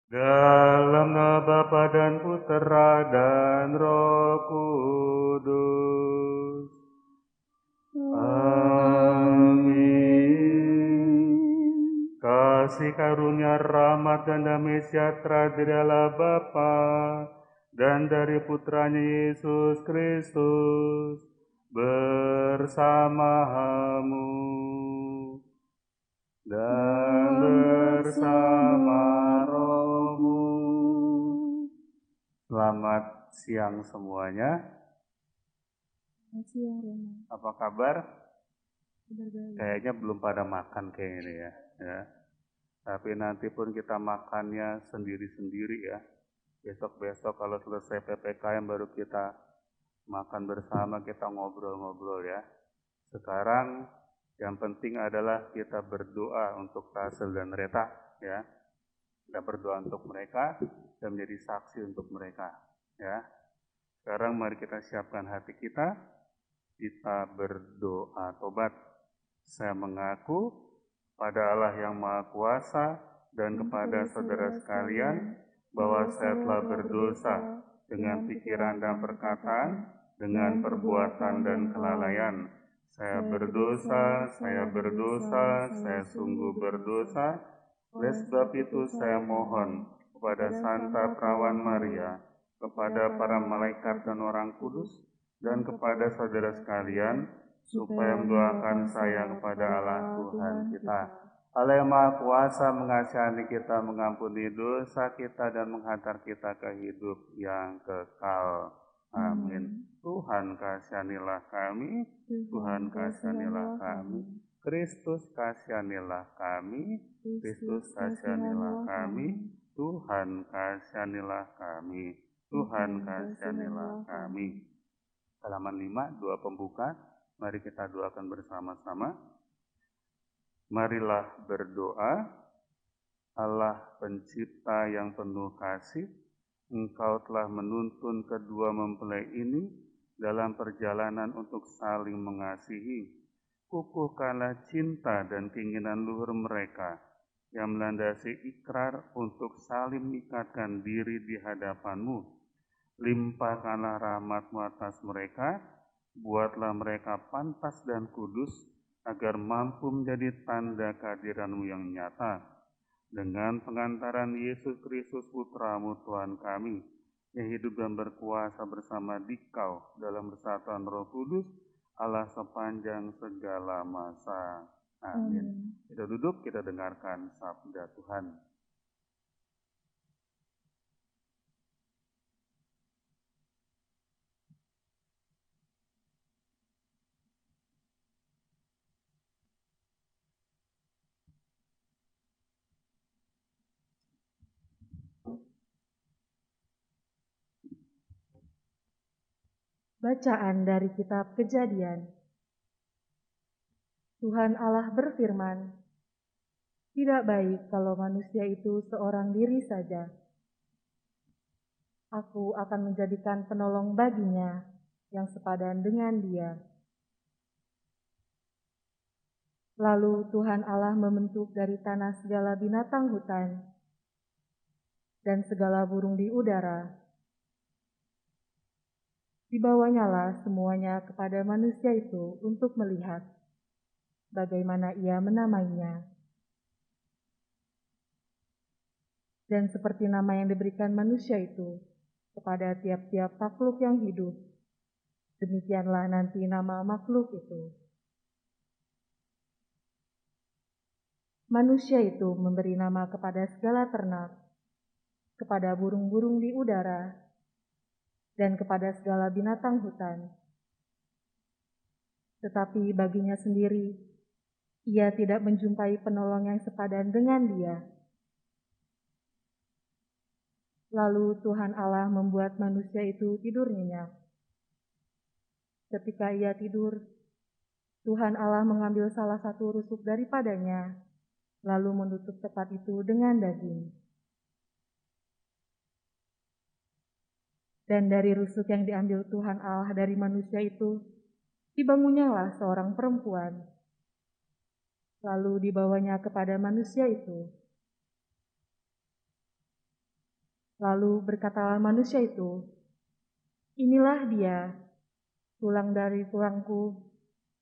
Dalam nama Bapa dan Putera dan Roh Kudus. Amin. Kasih karunia, rahmat dan damai sejahtera dari Allah Bapa dan dari Putranya Yesus Kristus bersamamu dan bersama rohmu. Selamat siang semuanya. Selamat siang, Roma. Apa kabar? Kabar baik. Kayaknya belum pada makan kayak ini ya. Tapi nanti pun kita makannya sendiri-sendiri ya. Besok-besok kalau selesai PPKM baru kita makan bersama, kita ngobrol-ngobrol ya. Sekarang yang penting adalah kita berdoa untuk Tasel dan Reta ya. Kita berdoa untuk mereka dan menjadi saksi untuk mereka ya. Sekarang mari kita siapkan hati kita berdoa tobat. Saya mengaku pada Allah yang Maha Kuasa dan kepada saudara sekalian bahwa saya telah berdosa dengan pikiran dan perkataan, dengan perbuatan dan kelalaian. Saya berdosa, saya sungguh berdosa. Oleh sebab itu saya mohon kepada Santa Perawan Maria, kepada para malaikat dan orang kudus, dan kepada saudara sekalian, supaya mendoakan saya kepada Allah Tuhan kita. Allah yang Maha Kuasa mengasihani kita, mengampuni dosa kita, dan menghantar kita ke hidup yang kekal. Amin. Tuhan kasihanilah kami, Tuhan kasihanilah kami. Kristus kasihanilah kami, Kristus kasihanilah kami. Tuhan kasihanilah kami, Tuhan kasihanilah kami. Halaman 5, doa pembuka. Mari kita doakan bersama-sama. Marilah berdoa. Allah pencipta yang penuh kasih, Engkau telah menuntun kedua mempelai ini dalam perjalanan untuk saling mengasihi. Kukuhkanlah cinta dan keinginan luhur mereka yang melandasi ikrar untuk saling mengikatkan diri di hadapan-Mu. Limpahkanlah rahmat-Mu atas mereka, buatlah mereka pantas dan kudus, agar mampu menjadi tanda kehadiran-Mu yang nyata. Dengan pengantaran Yesus Kristus Putra-Mu Tuhan kami, yang hidup dan berkuasa bersama Dikau dalam persatuan Roh Kudus, Allah sepanjang segala masa. Amin. Kita duduk, kita dengarkan sabda Tuhan. Bacaan dari kitab Kejadian. Tuhan Allah berfirman, "Tidak baik kalau manusia itu seorang diri saja. Aku akan menjadikan penolong baginya yang sepadan dengan dia." Lalu Tuhan Allah membentuk dari tanah segala binatang hutan dan segala burung di udara. Dibawanyalah semuanya kepada manusia itu untuk melihat bagaimana ia menamainya. Dan seperti nama yang diberikan manusia itu kepada tiap-tiap makhluk yang hidup, demikianlah nanti nama makhluk itu. Manusia itu memberi nama kepada segala ternak, kepada burung-burung di udara, dan kepada segala binatang hutan. Tetapi baginya sendiri, ia tidak menjumpai penolong yang sepadan dengan dia. Lalu Tuhan Allah membuat manusia itu tidur nyenyak. Ketika ia tidur, Tuhan Allah mengambil salah satu rusuk daripadanya, lalu menutup tempat itu dengan daging. Dan dari rusuk yang diambil Tuhan Allah dari manusia itu, dibangunnyalah seorang perempuan. Lalu dibawanya kepada manusia itu. Lalu berkatalah manusia itu, inilah dia, tulang dari tulangku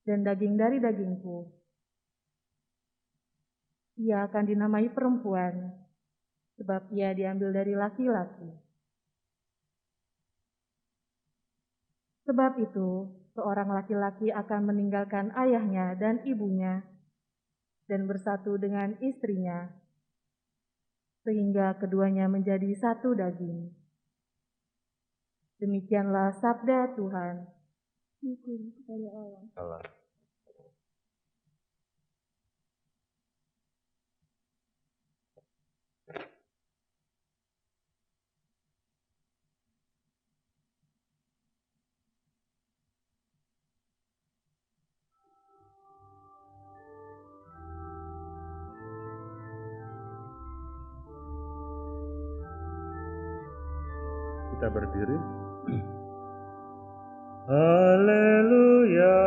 dan daging dari dagingku. Ia akan dinamai perempuan, sebab ia diambil dari laki-laki. Sebab itu, seorang laki-laki akan meninggalkan ayahnya dan ibunya dan bersatu dengan istrinya, sehingga keduanya menjadi satu daging. Demikianlah sabda Tuhan. Syukur kepada Allah. Kita berdiri. Haleluya,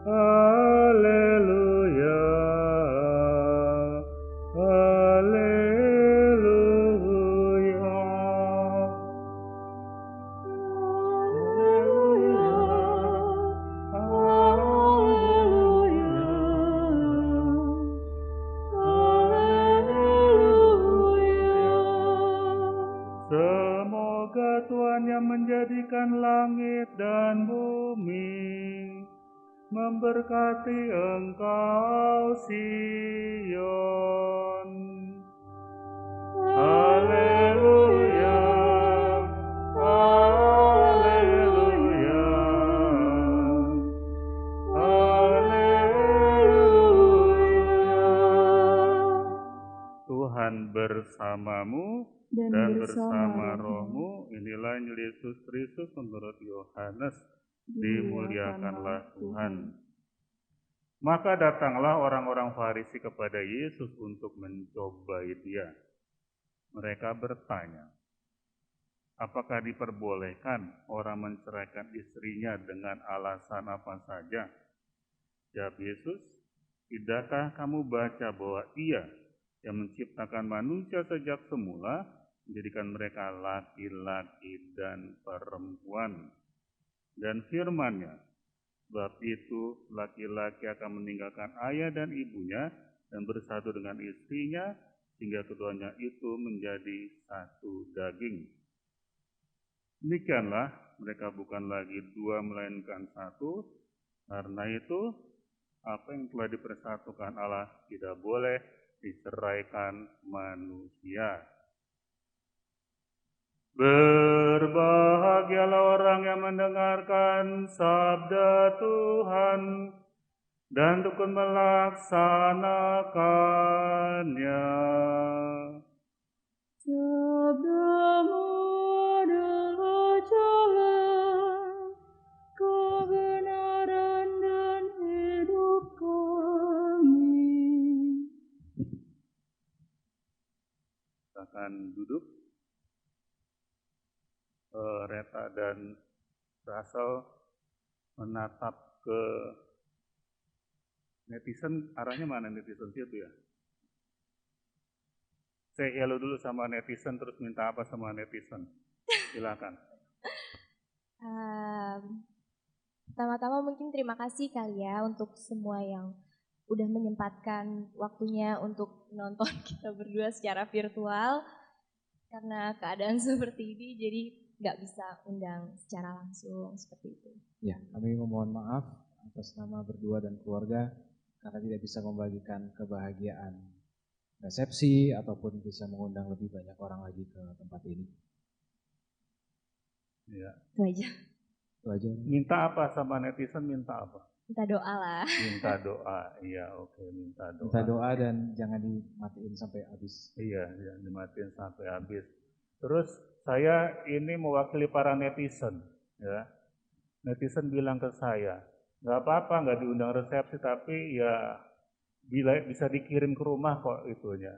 haleluya, haleluya. Semoga Tuhan yang menjadikan langit dan bumi memberkati engkau, Sion. Haleluya, haleluya, haleluya. Tuhan bersamamu dan bersama rohmu. Inilah Injil Yesus Kristus menurut Yohanes. Dimuliakanlah Tuhan. Maka datanglah orang-orang Farisi kepada Yesus untuk mencobai dia. Mereka bertanya, apakah diperbolehkan orang menceraikan istrinya dengan alasan apa saja? Jawab Yesus, tidakkah kamu baca bahwa Ia yang menciptakan manusia sejak semula menjadikan mereka laki-laki dan perempuan? Dan firman-Nya, sebab itu laki-laki akan meninggalkan ayah dan ibunya dan bersatu dengan istrinya, sehingga keduanya itu menjadi satu daging. Demikianlah mereka bukan lagi dua melainkan satu. Karena itu apa yang telah dipersatukan Allah tidak boleh diceraikan manusia. Berbahagialah orang yang mendengarkan sabda Tuhan dan tekun melaksanakannya. Sabdamu adalah jalan, kebenaran dan hidup kami. Akan duduk. Reta dan Russell menatap ke netizen. Arahnya mana netizen itu ya? Say hello dulu sama netizen, terus minta apa sama netizen? Silakan. Pertama-tama mungkin terima kasih kali ya untuk semua yang udah menyempatkan waktunya untuk nonton kita berdua secara virtual. Karena keadaan seperti ini, jadi nggak bisa undang secara langsung seperti itu. Ya, kami memohon maaf atas nama berdua dan keluarga karena tidak bisa membagikan kebahagiaan resepsi ataupun bisa mengundang lebih banyak orang lagi ke tempat ini. Ya. Itu aja. Itu aja. Minta apa sama netizen? Minta apa? Minta doa lah. Minta doa, iya oke, minta doa. Minta doa dan jangan dimatiin sampai habis. Iya, jangan dimatiin sampai habis. Terus saya ini mewakili para netizen, ya. Netizen bilang ke saya, nggak apa-apa, nggak diundang resepsi, tapi ya bila bisa dikirim ke rumah kok itunya.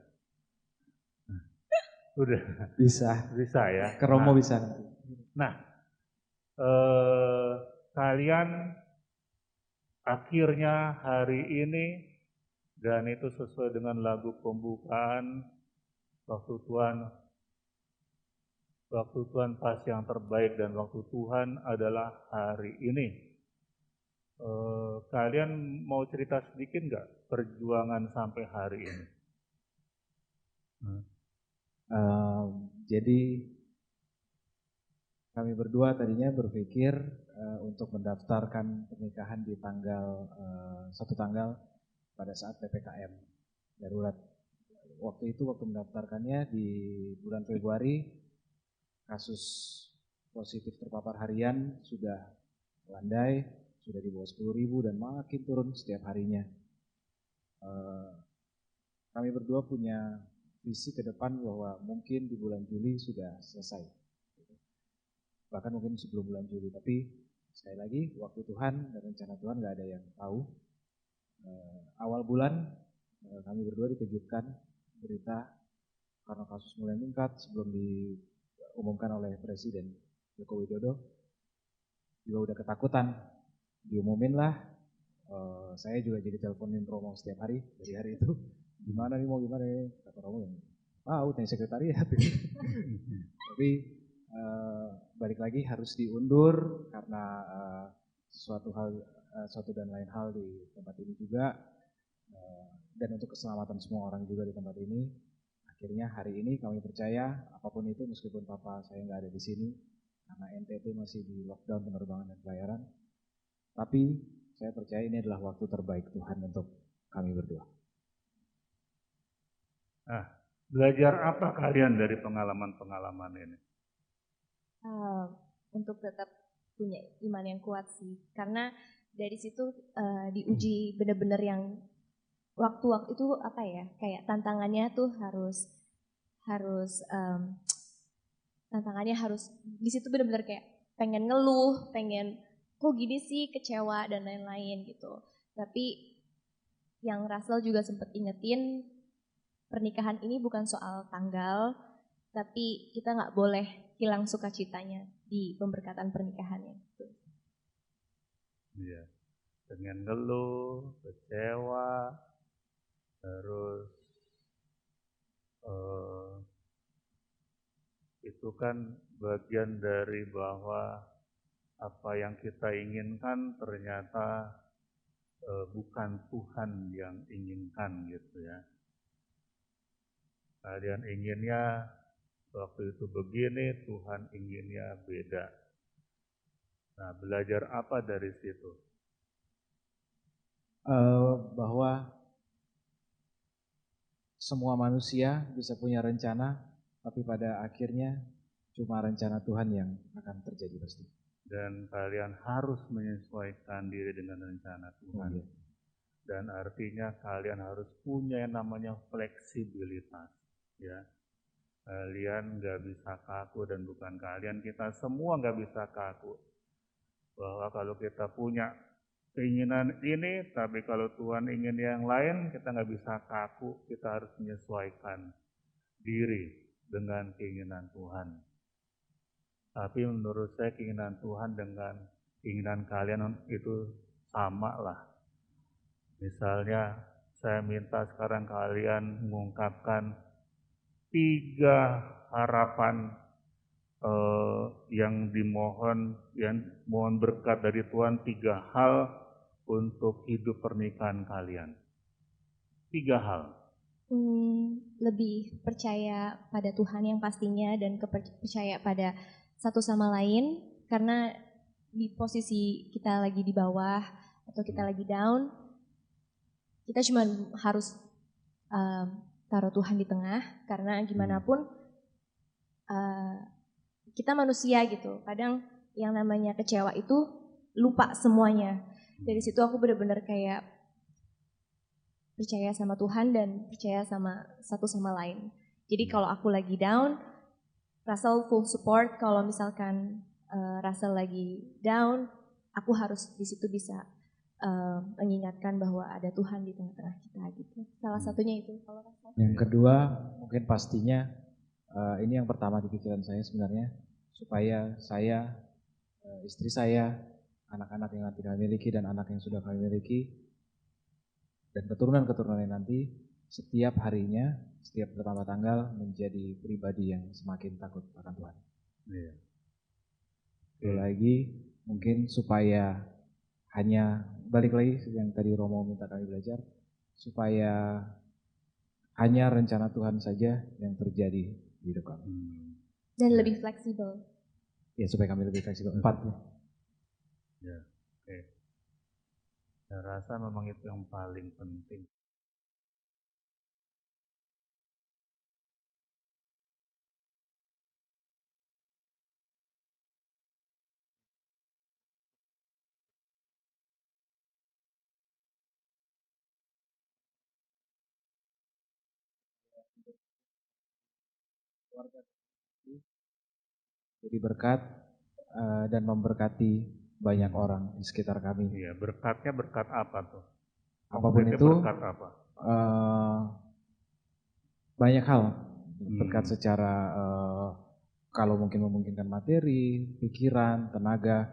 Udah. Bisa. Bisa ya. Ke Romo bisa. Nah, kalian akhirnya hari ini, dan itu sesuai dengan lagu pembukaan waktu Tuhan waktu Tuhan pas yang terbaik dan waktu Tuhan adalah hari ini. Kalian mau cerita sedikit nggak perjuangan sampai hari ini? Jadi kami berdua tadinya berpikir untuk mendaftarkan pernikahan di satu tanggal pada saat PPKM darurat. Waktu itu waktu mendaftarkannya di bulan Februari, kasus positif terpapar harian sudah landai, sudah di bawah 10.000 dan makin turun setiap harinya. Kami berdua punya visi ke depan bahwa mungkin di bulan Juli sudah selesai. Bahkan mungkin sebelum bulan Juli, tapi sekali lagi waktu Tuhan dan rencana Tuhan nggak ada yang tahu. Awal bulan kami berdua dikejutkan berita karena kasus mulai meningkat sebelum diumumkan oleh Presiden Joko Widodo, juga udah ketakutan. Diumumin lah, saya juga jadi teleponin Romo setiap hari dari hari itu. Gimana nih, mau gimana nih? Kata Romo yang tanya sekretariat. Tapi balik lagi harus diundur karena suatu dan lain hal di tempat ini juga, dan untuk keselamatan semua orang juga di tempat ini. Akhirnya hari ini kami percaya apapun itu, meskipun Papa saya nggak ada di sini karena NTT masih di lockdown penerbangan dan pelayaran, tapi saya percaya ini adalah waktu terbaik Tuhan untuk kami berdua. Belajar apa kalian dari pengalaman-pengalaman ini? Untuk tetap punya iman yang kuat sih, karena dari situ diuji benar-benar yang waktu-waktu itu apa ya, kayak tantangannya tuh harus tantangannya harus di situ benar-benar kayak pengen ngeluh, pengen kok gini sih, kecewa dan lain-lain gitu. Tapi yang Russell juga sempat ingetin, pernikahan ini bukan soal tanggal, tapi kita nggak boleh hilang sukacitanya di pemberkatan pernikahannya. Iya, dengan ngeluh, kecewa, terus itu kan bagian dari bahwa apa yang kita inginkan ternyata bukan Tuhan yang inginkan gitu ya. Kalian inginnya waktu itu begini, Tuhan inginnya beda. Nah, belajar apa dari situ? Bahwa semua manusia bisa punya rencana, tapi pada akhirnya cuma rencana Tuhan yang akan terjadi pasti. Dan kalian harus menyesuaikan diri dengan rencana Tuhan. Iya. Dan artinya kalian harus punya yang namanya fleksibilitas. Ya, kalian nggak bisa kaku, dan bukan kalian, kita semua nggak bisa kaku. Bahwa kalau kita punya keinginan ini, tapi kalau Tuhan ingin yang lain, kita nggak bisa kaku, kita harus menyesuaikan diri dengan keinginan Tuhan. Tapi menurut saya keinginan Tuhan dengan keinginan kalian itu sama lah. Misalnya saya minta sekarang kalian mengungkapkan 3 harapan yang dimohon, yang mohon berkat dari Tuhan, 3 hal untuk hidup pernikahan kalian. 3 hal. Lebih percaya pada Tuhan yang pastinya, dan percaya pada satu sama lain, karena di posisi kita lagi di bawah atau kita lagi down, kita cuma harus taruh Tuhan di tengah, karena gimana pun kita manusia gitu. Kadang yang namanya kecewa itu lupa semuanya. Dari situ aku benar-benar kayak percaya sama Tuhan dan percaya sama satu sama lain. Jadi kalau aku lagi down, Russell full support. Kalau misalkan Russell lagi down, aku harus di situ bisa mengingatkan bahwa ada Tuhan di tengah-tengah kita gitu. Salah satunya itu. Kalau Russell. Yang kedua, mungkin pastinya ini yang pertama di pikiran saya sebenarnya, supaya saya, istri saya, anak-anak yang nanti kami miliki dan anak yang sudah kami miliki, dan keturunan-keturunan yang nanti setiap harinya, setiap pertama tanggal menjadi pribadi yang semakin takut akan Tuhan. Iya. Itu lagi mungkin supaya hanya balik lagi yang tadi Romo minta kami belajar, supaya hanya rencana Tuhan saja yang terjadi di hidup kami. Dan lebih fleksibel. Ya, supaya kami lebih fleksibel. 4 ya. Ya, oke. Saya rasa memang itu yang paling penting. Jadi berkat dan memberkati banyak orang di sekitar kami. Iya, berkatnya berkat apa tuh? Apapun Konkretnya itu, berkat apa? banyak hal. Berkat secara kalau mungkin memungkinkan materi, pikiran, tenaga.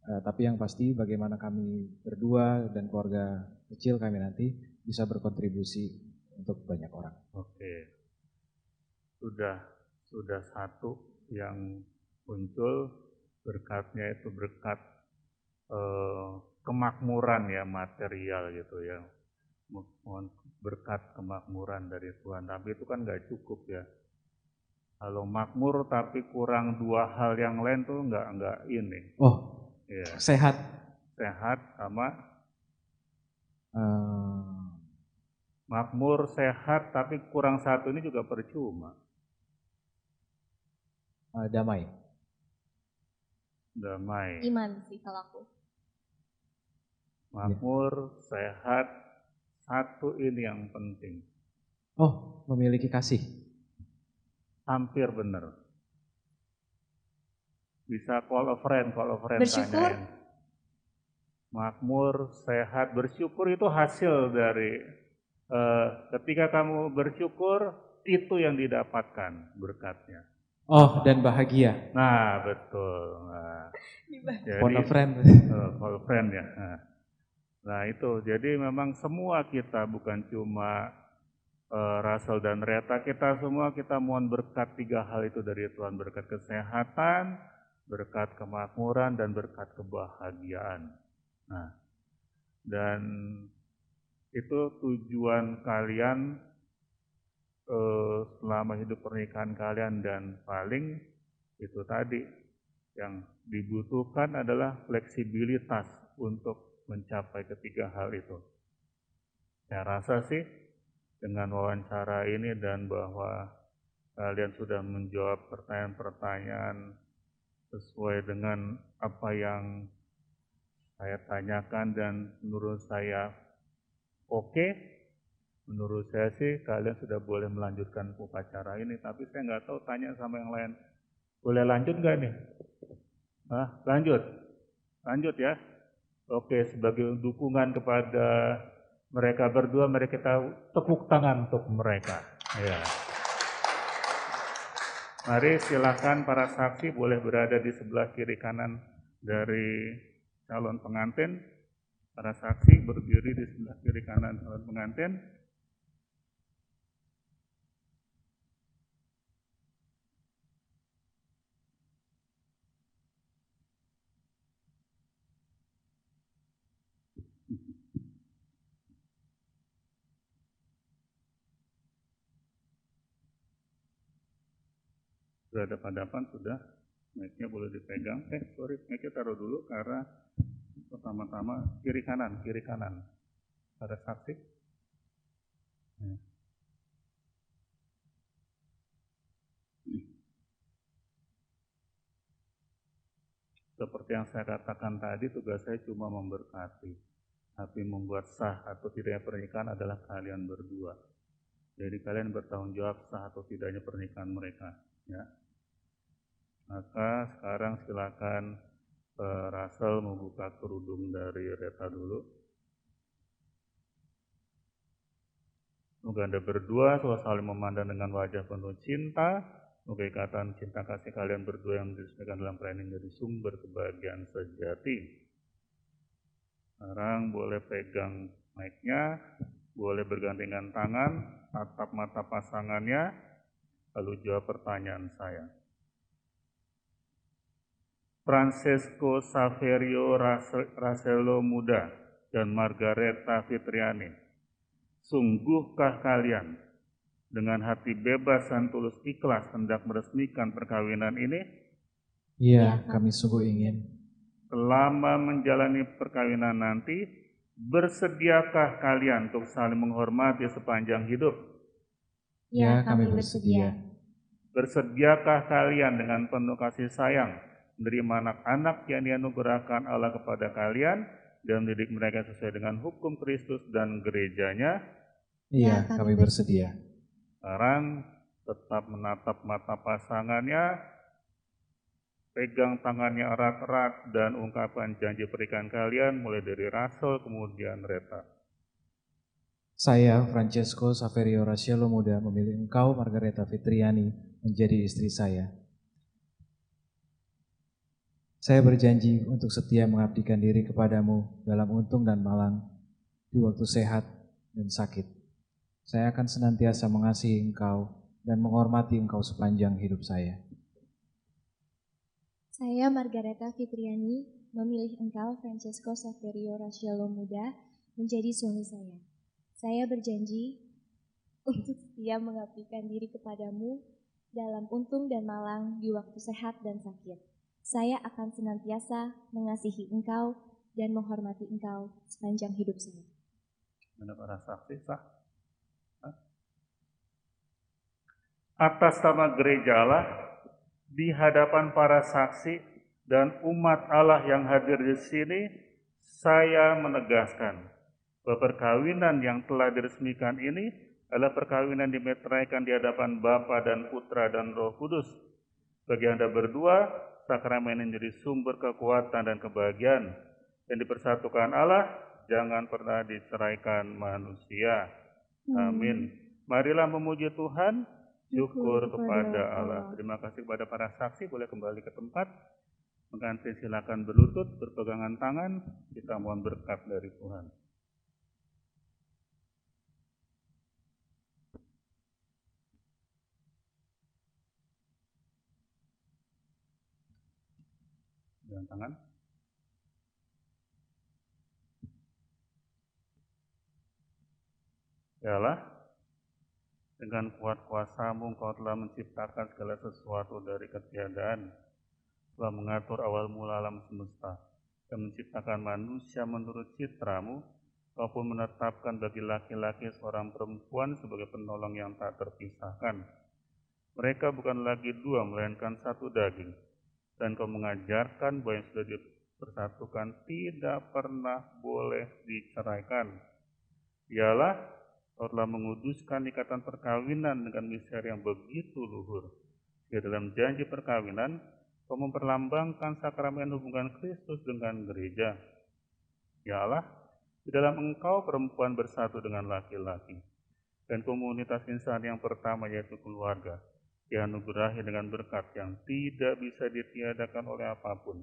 Tapi yang pasti bagaimana kami berdua dan keluarga kecil kami nanti bisa berkontribusi untuk banyak orang. Oke. Sudah satu yang muncul, berkatnya itu berkat kemakmuran ya, material gitu ya. Mohon berkat kemakmuran dari Tuhan, tapi itu kan nggak cukup ya. Kalau makmur tapi kurang dua hal yang lain tuh nggak ini. Oh, ya. Sehat Sama makmur, sehat, tapi kurang satu ini juga percuma. Damai. Iman sih kalau aku. Makmur, sehat, satu ini yang penting. Oh, memiliki kasih. Hampir benar. Bisa call a friend bersyukur. Tanyain. Makmur, sehat, bersyukur itu hasil dari ketika kamu bersyukur, itu yang didapatkan berkatnya. Oh, dan bahagia. Nah, betul. Call a friend. Call a friend ya. Nah itu, jadi memang semua kita, bukan cuma Russell dan Reta, kita semua kita mohon berkat 3 hal itu dari Tuhan. Berkat kesehatan, berkat kemakmuran, dan berkat kebahagiaan. Nah, dan itu tujuan kalian selama hidup pernikahan kalian, dan paling itu tadi yang dibutuhkan adalah fleksibilitas untuk mencapai ketiga hal itu. Saya rasa sih dengan wawancara ini dan bahwa kalian sudah menjawab pertanyaan-pertanyaan sesuai dengan apa yang saya tanyakan, dan menurut saya oke. Menurut saya sih kalian sudah boleh melanjutkan upacara ini, tapi saya nggak tahu, tanya sama yang lain. Boleh lanjut nggak nih? Lanjut? Lanjut ya? Oke, sebagai dukungan kepada mereka berdua, mari kita tepuk tangan untuk mereka. Ya. Mari silakan para saksi boleh berada di sebelah kiri kanan dari calon pengantin. Para saksi berdiri di sebelah kiri kanan calon pengantin. Sudah ada hadapan, sudah. Mic-nya boleh dipegang. Mic-nya taruh dulu karena pertama-tama kiri kanan. Ada saksi. Seperti yang saya katakan tadi, tugas saya cuma memberkati. Tapi membuat sah atau tidaknya pernikahan adalah kalian berdua. Jadi kalian bertanggung jawab sah atau tidaknya pernikahan mereka. Ya. Maka sekarang silakan Russell membuka kerudung dari Reta dulu. Semoga Anda berdua selalu saling memandang dengan wajah penuh cinta. Semoga ikatan cinta kasih kalian berdua yang disesuaikan dalam planning dari sumber kebahagiaan sejati. Sekarang boleh pegang mic-nya, boleh bergandengan tangan, tatap mata pasangannya, lalu jawab pertanyaan saya. Francesco Saverio Rasello Muda, dan Margareta Fitriani. Sungguhkah kalian dengan hati bebas dan tulus ikhlas hendak meresmikan perkawinan ini? Iya, kami sungguh ingin. Selama menjalani perkawinan nanti, bersediakah kalian untuk saling menghormati sepanjang hidup? Ya, kami bersedia. Bersediakah kalian dengan penuh kasih sayang menerima anak-anak yang dianugerahkan Allah kepada kalian dan mendidik mereka sesuai dengan hukum Kristus dan gerejanya? Iya, kami bersedia. Sekarang tetap menatap mata pasangannya, pegang tangannya erat-erat dan ungkapkan janji pernikahan kalian mulai dari Rasul kemudian Reta. Saya, Francesco Saverio Rasello Muda, memilih engkau, Margareta Fitriani, menjadi istri saya. Saya berjanji untuk setia mengabdikan diri kepadamu dalam untung dan malang, di waktu sehat dan sakit. Saya akan senantiasa mengasihi engkau dan menghormati engkau sepanjang hidup saya. Saya, Margareta Fitriani, memilih engkau, Francesco Saverio Rasello Muda, menjadi suami saya. Saya berjanji untuk setia mengabdikan diri kepadamu dalam untung dan malang di waktu sehat dan sakit. Saya akan senantiasa mengasihi engkau dan menghormati engkau sepanjang hidup saya. Mana para saksi sah? Atas nama gereja Allah, di hadapan para saksi dan umat Allah yang hadir di sini, saya menegaskan bahwa perkawinan yang telah diresmikan ini adalah perkawinan dimeteraikan di hadapan Bapa dan Putra dan Roh Kudus. Bagi Anda berdua, sakramen ini menjadi sumber kekuatan dan kebahagiaan, dan dipersatukan Allah, jangan pernah diceraikan manusia. Amin. Marilah memuji Tuhan, syukur kepada Allah. Terima kasih kepada para saksi, boleh kembali ke tempat. Pengantin silakan berlutut, berpegangan tangan, kita mohon berkat dari Tuhan. Pegangan tangan. Ya Allah, dengan kuat kuasa-Mu Engkau telah menciptakan segala sesuatu dari ketiadaan, telah mengatur awal mula alam semesta, dan menciptakan manusia menurut citra-Mu, Kau pun menetapkan bagi laki-laki seorang perempuan sebagai penolong yang tak terpisahkan. Mereka bukan lagi dua, melainkan satu daging, dan Kau mengajarkan bahwa yang sudah dipersatukan tidak pernah boleh diceraikan. Ialah Kau telah menguduskan ikatan perkawinan dengan misteri yang begitu luhur. Di dalam janji perkawinan, Kau memperlambangkan sakramen hubungan Kristus dengan gereja. Ya Allah, di dalam Engkau perempuan bersatu dengan laki-laki, dan komunitas insan yang pertama yaitu keluarga, dianugerahi dengan berkat yang tidak bisa ditiadakan oleh apapun,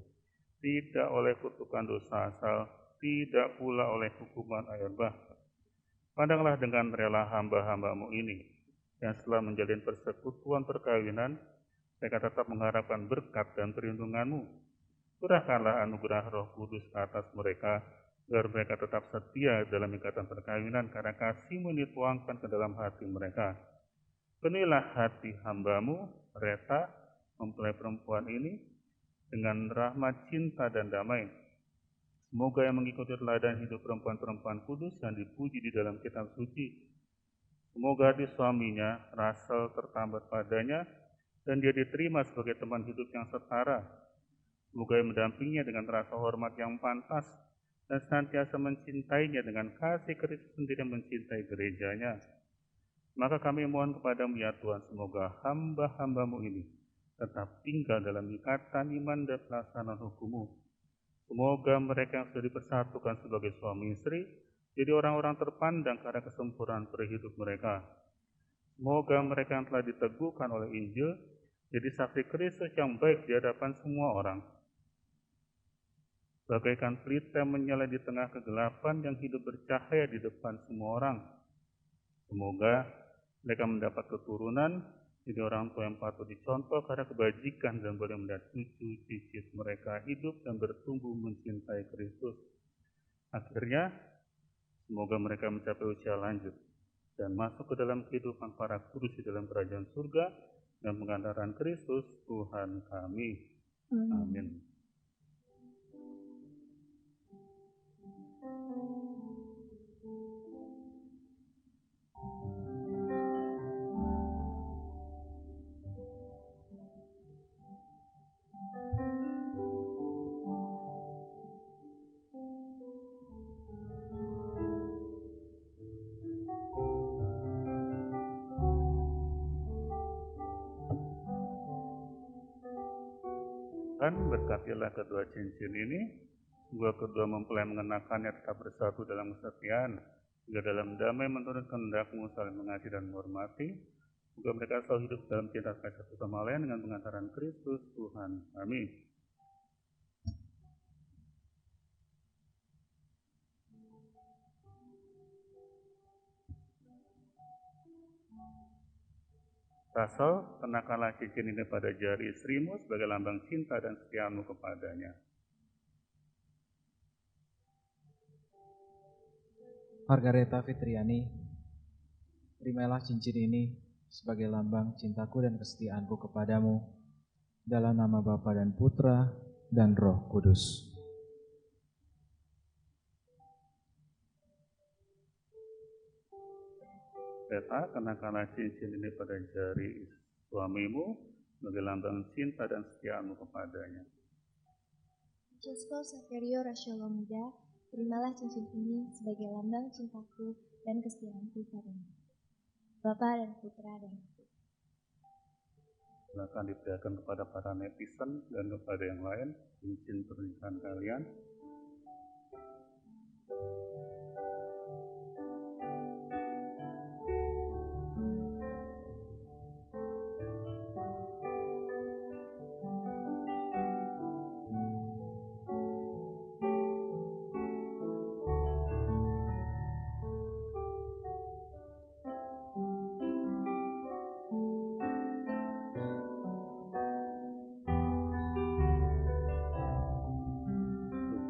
tidak oleh kutukan dosa asal, tidak pula oleh hukuman air bah. Pandanglah dengan rela hamba-hamba-Mu ini, yang setelah menjalin persekutuan perkawinan, mereka tetap mengharapkan berkat dan perlindungan-Mu. Curahkanlah anugerah Roh Kudus ke atas mereka, agar mereka tetap setia dalam ikatan perkawinan karena kasih-Mu dituangkan ke dalam hati mereka. Penuhilah hati hamba-Mu, Reta, mempelai perempuan ini, dengan rahmat, cinta, dan damai. Semoga yang mengikuti teladan hidup perempuan-perempuan kudus yang dipuji di dalam kitab suci. Semoga hati suaminya, Rasul, tertambat padanya, dan dia diterima sebagai teman hidup yang setara. Semoga yang mendampinginya dengan rasa hormat yang pantas, dan senantiasa mencintainya dengan kasih Kristus sendiri yang mencintai gerejanya. Maka kami mohon kepadamu ya Tuhan, semoga hamba-hamba-Mu ini tetap tinggal dalam ikatan iman dan pelaksanaan hukum-Mu. Semoga mereka yang sudah dipersatukan sebagai suami istri jadi orang-orang terpandang karena kesempurnaan perhidup mereka. Semoga mereka yang telah diteguhkan oleh Injil jadi saksi Kristus yang baik di hadapan semua orang. Bagaikan pelita yang menyala di tengah kegelapan yang hidup bercahaya di depan semua orang. Semoga mereka mendapat keturunan Jadi orang tua yang patut dicontoh karena kebajikan dan boleh melihat cucu cicit mereka hidup dan bertumbuh mencintai Kristus. Akhirnya, semoga mereka mencapai usia lanjut dan masuk ke dalam kehidupan para kudus di dalam kerajaan surga dan pengantaran Kristus Tuhan kami. Amin. Dan berkatilah kedua cincin ini, semoga kedua mempelai mengenakannya tetap bersatu dalam kesetiaan, hingga dalam damai menurut kehendak-Mu saling mengasihi dan menghormati. Semoga mereka selalu hidup dalam cinta kasih satu sama lain dengan pengantaran Kristus Tuhan kami. Rasul, kenakanlah cincin ini pada jari istrimu sebagai lambang cinta dan setiamu kepadanya. Margareta Fitriani, terimalah cincin ini sebagai lambang cintaku dan kesetiaanku kepadamu, dalam nama Bapa dan Putra dan Roh Kudus. Beta, kenakanlah cincin ini pada jari suamimu sebagai lambang cinta dan setiamu kepadanya. Francesco Saverio Rasholomida, terimalah cincin ini sebagai lambang cintaku dan kesetiaanku padamu, Bapa dan Putra dan Roh Kudus. Silakan diperlihatkan kepada para netizen dan kepada yang lain cincin pernikahan kalian.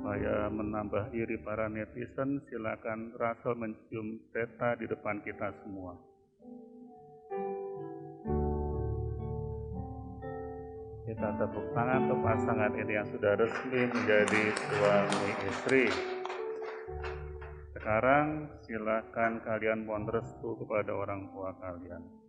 Supaya menambah iri para netizen, silakan Rasul mencium Beta di depan kita semua. Kita tepuk tangan untuk pasangan ini yang sudah resmi menjadi suami istri. Sekarang silakan kalian mohon restu kepada orang tua kalian.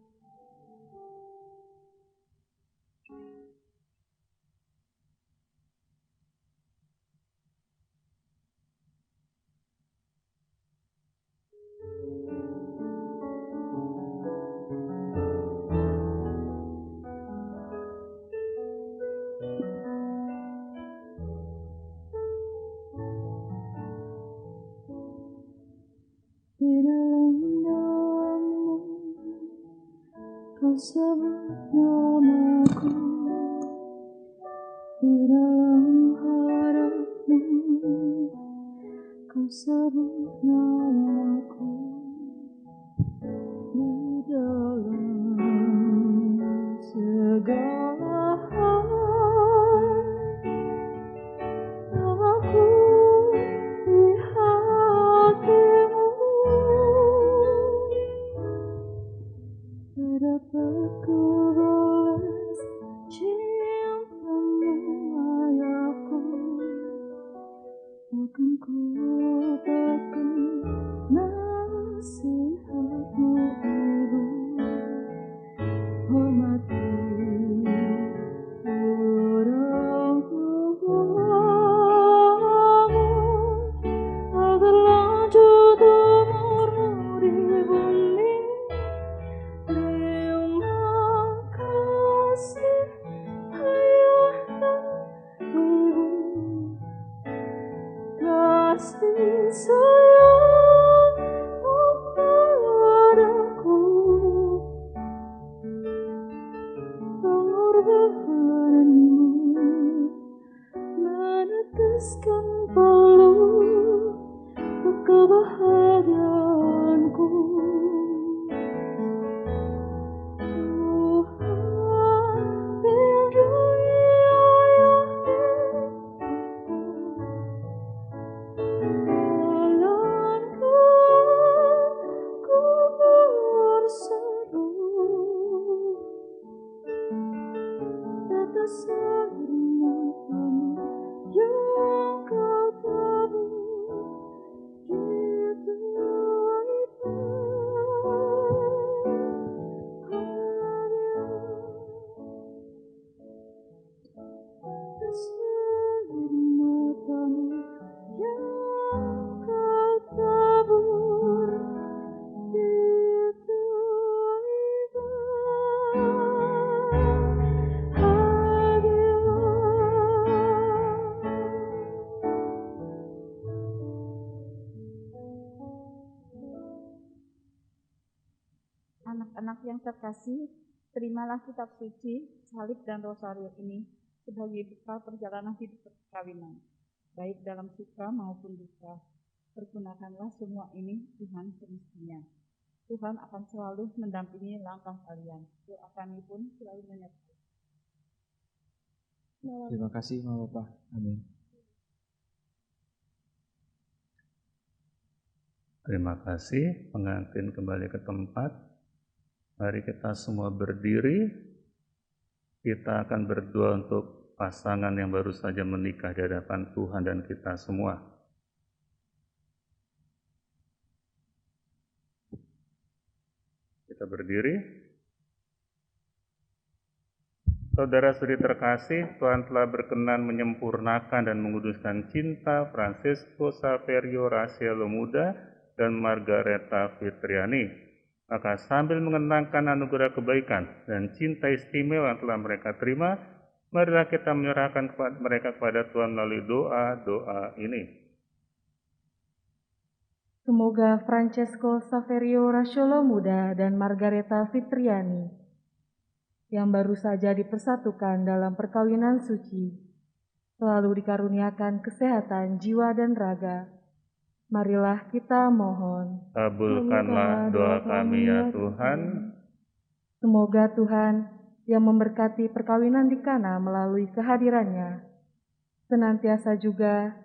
Di dalam doamu, kau sebut namaku. Di dalam harapmu, kau sebut namaku. Di dalam segala hal, namaku di hatimu. Tak dapat ku balas cintamu, ayahku. Akan ku lupakan nasihatmu, ibu. Hormati orang tuamu, agar lanjut umurmu di bumi. Terima kasih ayah dan ibu, kasih sayangmu padaku, pengorbananmu meneteskan palu untuk kebahagiaanku. Anak-anak yang terkasih, terimalah kitab suci, salib dan rosario ini sebagai bekal perjalanan hidup perkawinan, baik dalam suka maupun duka. Pergunakanlah semua ini dengan semestinya. Tuhan akan selalu mendampingi langkah kalian. Doa kami pun selalu menyertai. Terima kasih Mama Bapak. Amin. Terima kasih, pengantin kembali ke tempat. Mari kita semua berdiri. Kita akan berdoa untuk pasangan yang baru saja menikah di hadapan Tuhan dan kita semua. Kita berdiri. Saudara-saudari terkasih, Tuhan telah berkenan menyempurnakan dan menguduskan cinta Francesco Saverio Racielo Muda dan Margareta Fitriani. Maka sambil mengenangkan anugerah kebaikan dan cinta istimewa yang telah mereka terima, marilah kita menyerahkan mereka kepada Tuhan melalui doa-doa ini. Semoga Francesco Saverio Racielo Muda dan Margareta Fitriani yang baru saja dipersatukan dalam perkawinan suci selalu dikaruniakan kesehatan jiwa dan raga. Marilah kita mohon. Kabulkanlah doa kami ya Tuhan. Semoga Tuhan yang memberkati perkawinan di Kana melalui kehadirannya, senantiasa juga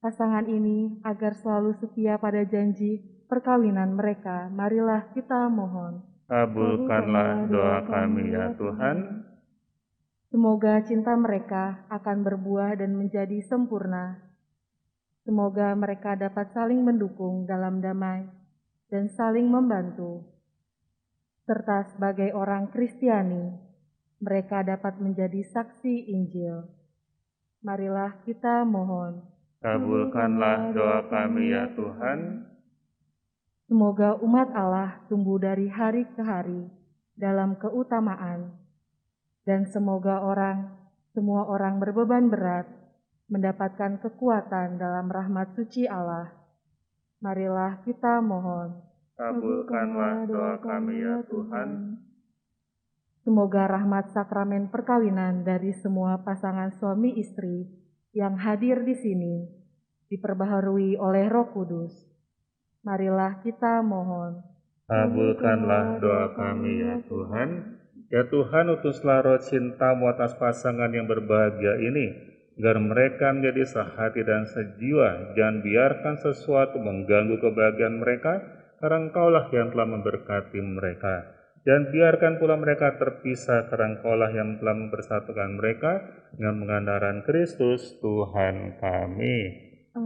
pasangan ini agar selalu setia pada janji perkawinan mereka. Marilah kita mohon. Kabulkanlah doa kami ya Tuhan. Semoga cinta mereka akan berbuah dan menjadi sempurna. Semoga mereka dapat saling mendukung dalam damai dan saling membantu. Serta sebagai orang Kristiani, mereka dapat menjadi saksi Injil. Marilah kita mohon. Kabulkanlah doa kami ya Tuhan. Semoga umat Allah tumbuh dari hari ke hari dalam keutamaan. Dan semoga semua orang berbeban berat mendapatkan kekuatan dalam rahmat suci Allah. Marilah kita mohon. Kabulkanlah doa kami ya Tuhan. Semoga rahmat sakramen perkawinan dari semua pasangan suami istri yang hadir di sini diperbaharui oleh Roh Kudus. Marilah kita mohon. Kabulkanlah doa kami ya Tuhan. Ya Tuhan, utuslah roh cinta-Mu atas pasangan yang berbahagia ini, agar mereka menjadi sehati dan sejiwa. Jangan biarkan sesuatu mengganggu kebahagiaan mereka, karena Engkaulah yang telah memberkati mereka. Dan biarkan pula mereka terpisah, karena Engkaulah yang telah mempersatukan mereka dengan pengandaran Kristus Tuhan kami.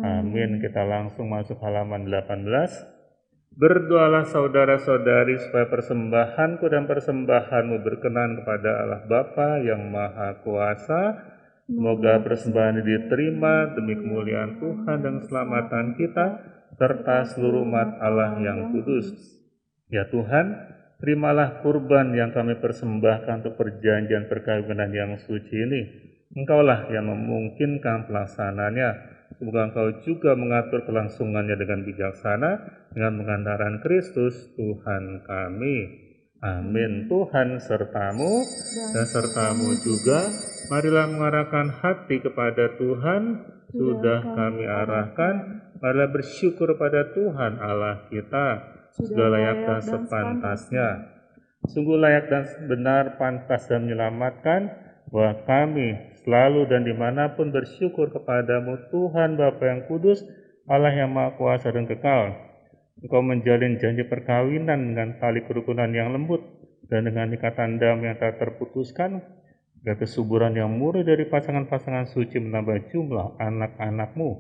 Amin. Kita langsung masuk halaman 18. Berdoalah saudara-saudari supaya persembahanku dan persembahanmu berkenan kepada Allah Bapa yang Maha Kuasa. Semoga persembahan ini diterima demi kemuliaan Tuhan dan keselamatan kita, serta seluruh umat Allah yang kudus. Ya Tuhan, terimalah kurban yang kami persembahkan untuk perjanjian perkawinan yang suci ini. Engkaulah yang memungkinkan pelaksanaannya. Semoga Engkau juga mengatur kelangsungannya dengan bijaksana, dengan pengantaran Kristus Tuhan kami. Amin. Tuhan sertamu dan sertamu juga. Marilah mengarahkan hati kepada Tuhan. Sudah kami arahkan. Marilah bersyukur pada Tuhan Allah kita. Sudah layak dan sepantasnya. Sungguh layak dan benar, pantas dan menyelamatkan, bahwa kami selalu dan dimanapun bersyukur kepadamu Tuhan Bapa yang kudus, Allah yang Maha Kuasa dan kekal. Engkau menjalin janji perkawinan dengan tali kerukunan yang lembut dan dengan ikatan damai yang tak terputuskan, agar kesuburan yang murni dari pasangan-pasangan suci menambah jumlah anak-anak-Mu.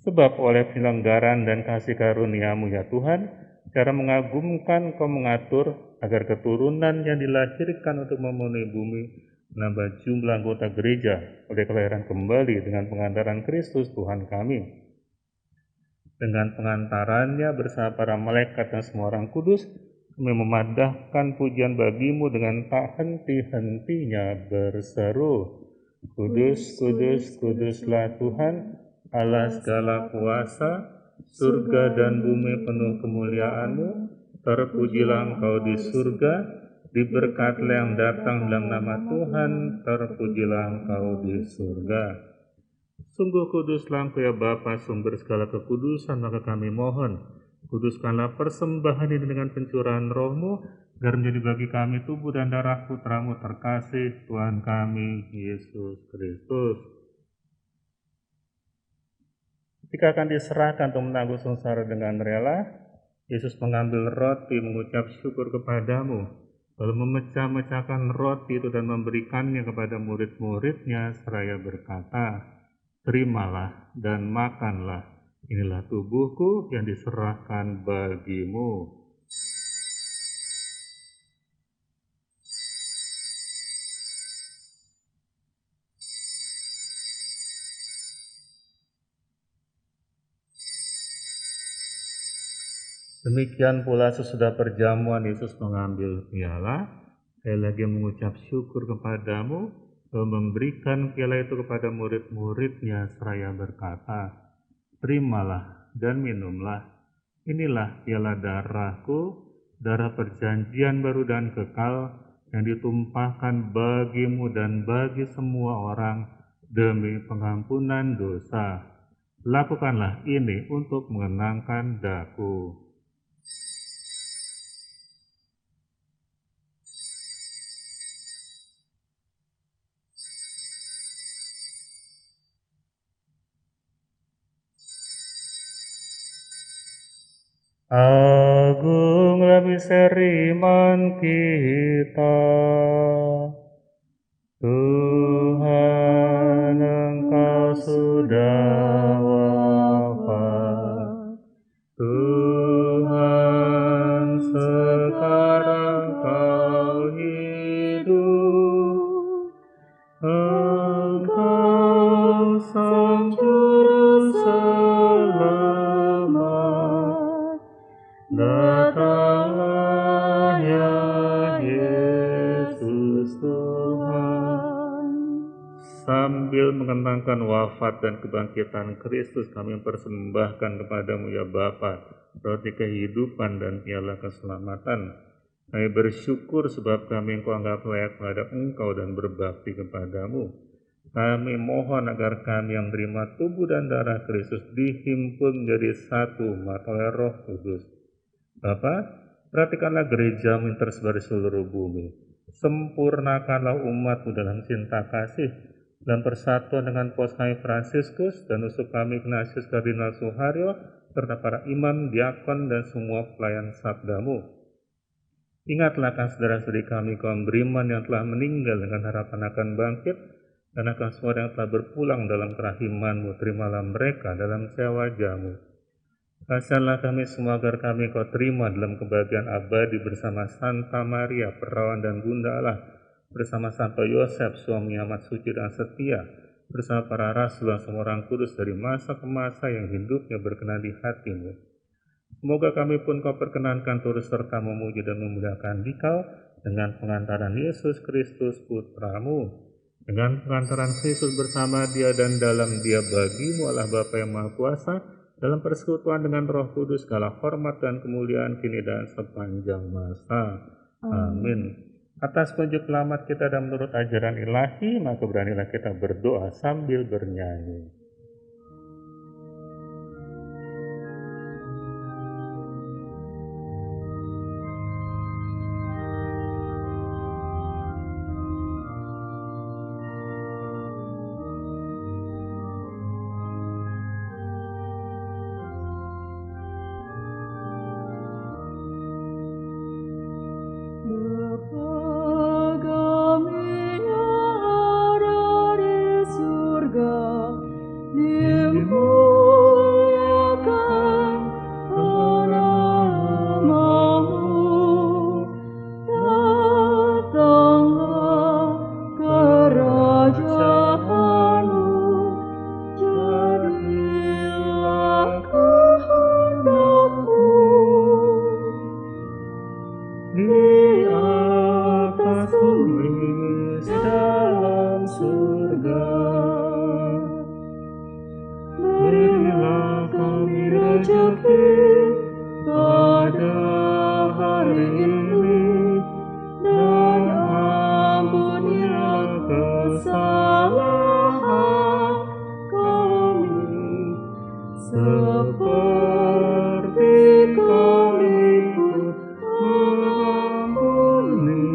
Sebab oleh penyelenggaran dan kasih karunia-Mu ya Tuhan, cara mengagumkan Kau mengatur agar keturunan yang dilahirkan untuk memenuhi bumi menambah jumlah anggota gereja oleh kelahiran kembali dengan pengantaran Kristus Tuhan kami. Dengan pengantarannya bersama para malaikat dan semua orang kudus, kami memadahkan pujian bagi-Mu dengan tak henti-hentinya berseru, Kudus, kudus, kuduslah Tuhan, Allah segala kuasa, surga dan bumi penuh kemuliaan-Mu, terpujilah Engkau di surga, diberkatilah yang datang dalam nama Tuhan, terpujilah Engkau di surga. Sungguh kuduslah Engkau ya Bapa, sumber segala kekudusan, maka kami mohon, kuduskanlah persembahan ini dengan pencurahan Roh-Mu, agar menjadi bagi kami tubuh dan darah Putra-Mu terkasih, Tuhan kami, Yesus Kristus. Ketika akan diserahkan untuk menanggung sengsara dengan rela, Yesus mengambil roti, mengucap syukur kepadamu, lalu memecah-mecahkan roti itu dan memberikannya kepada murid-muridnya, seraya berkata, terimalah dan makanlah, inilah tubuhku yang diserahkan bagimu. Demikian pula sesudah perjamuan Yesus mengambil piala, sekali lagi mengucap syukur kepadamu, lalu memberikan piala itu kepada murid-muridnya seraya berkata, terimalah dan minumlah, inilah piala darahku, darah perjanjian baru dan kekal, yang ditumpahkan bagimu dan bagi semua orang demi pengampunan dosa. Lakukanlah ini untuk mengenangkan daku. Agunglah misteri iman kita, Tuhan Engkau sudah wafat, Tuhan sekarang Kau hidup, Engkau sang juru selamat, datanglah ya Yesus Tuhan. Sambil mengenangkan wafat dan kebangkitan Kristus, kami mempersembahkan kepadamu ya Bapa, roti kehidupan dan piala keselamatan. Kami bersyukur sebab kami Engkau anggap layak terhadap Engkau dan berbakti kepadamu. Kami mohon agar kami yang menerima tubuh dan darah Kristus dihimpun menjadi satu umat oleh Roh Kudus. Bapa, perhatikanlah gereja-Mu yang tersebar di seluruh bumi. Sempurnakanlah umat-Mu dalam cinta kasih, dalam persatuan dengan Paus kami Fransiskus dan uskup kami Ignatius Kardinal Suharyo, serta para imam, diakon, dan semua pelayan sabda-Mu. Ingatlah akan saudara-saudari kami kaum beriman yang telah meninggal dengan harapan akan bangkit, dan akan semua yang telah berpulang dalam kerahiman-Mu. Terimalah mereka dalam sewa wajah-Mu. Kasihanlah kami semua agar kami Kau terima dalam kebahagiaan abadi bersama Santa Maria, Perawan dan Bunda Allah, bersama Santo Yosef, suami amat suci dan setia, bersama para rasul dan semua orang kudus dari masa ke masa yang hidupnya berkenan di hati-Mu. Semoga kami pun Kau perkenankan turut serta memuji dan memuliakan Dikau dengan pengantaran Yesus Kristus Putra-Mu, dengan pengantaran Kristus bersama Dia dan dalam Dia bagi-Mu Allah Bapa yang Maha Kuasa, dalam persekutuan dengan Roh Kudus, segala hormat dan kemuliaan kini dan sepanjang masa. Amin. Atas petunjuk selamat kita dan menurut ajaran ilahi, maka beranilah kita berdoa sambil bernyanyi. Bapa kami yang surga. Berilah kami rezeki pada hari ini, dan ampunilah kesalahan kami, seperti kami pun mengampuni